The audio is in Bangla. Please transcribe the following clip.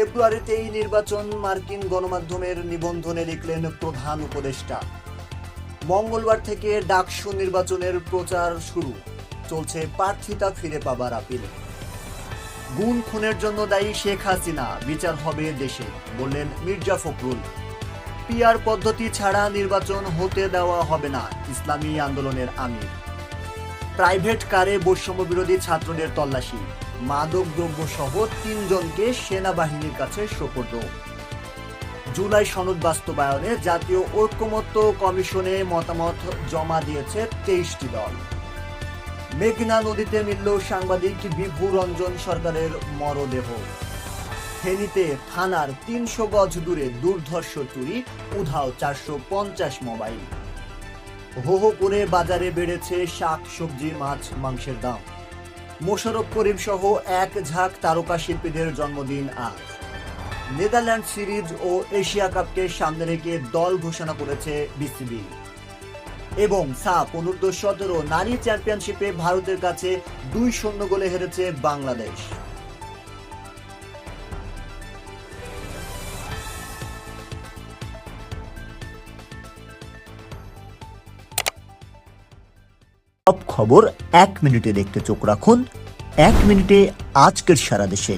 ফেব্রুয়ারিতেই নির্বাচন, মার্কিন গণমাধ্যমের নিবন্ধনে লিখলেন প্রধান উপদেষ্টা। মঙ্গলবার থেকে ডাকসু নির্বাচনের প্রচার শুরু, চলছে প্রার্থিতা ফিরে পাবার আপিল। গুম খুনের জন্য দায়ী শেখ হাসিনা, বিচার হবে দেশে, বললেন মির্জা ফখরুল। পিআর পদ্ধতি ছাড়া নির্বাচন হতে দেওয়া হবে না, ইসলামী আন্দোলনের আমির। প্রাইভেট কারে বৈষম্য বিরোধী ছাত্রদের তল্লাশি, মাদক দ্রব্য সহ ৩ জনকে সেনাবাহিনীর কাছে সোপর্দ। জুলাই সনদ বাস্তবায়নে জাতীয় ঐকমত্য কমিশনে মতামত জমা দিয়েছে ২৩টি দল। মেঘনা নদীতে মিলল সাংবাদিক বিভু রঞ্জন সরকারের মরদেহ। ফেনীতে থানার ৩০০ গজ দূরে দুর্ধর্ষ চুরি, উধাও ৪৫০ মোবাইল। হো হো করে বাজারে বেড়েছে শাক সবজি, মাছ মাংসের দাম। মোশাররফ করিম সহ এক ঝাঁক তারকা শিল্পীদের জন্মদিন আজ। নেদারল্যান্ড সিরিজ ও এশিয়া কাপকে সামনে রেখে দল ঘোষণা করেছে বিসিবি। এবং সাফ অনূর্ধ্ব-১৭ নারী চ্যাম্পিয়নশিপে ভারতের কাছে ২-০ গোলে হেরেছে বাংলাদেশ। সব খবর ১ মিনিটে দেখতে চোখ রাখুন ১ মিনিটে আজকের সারা দেশে।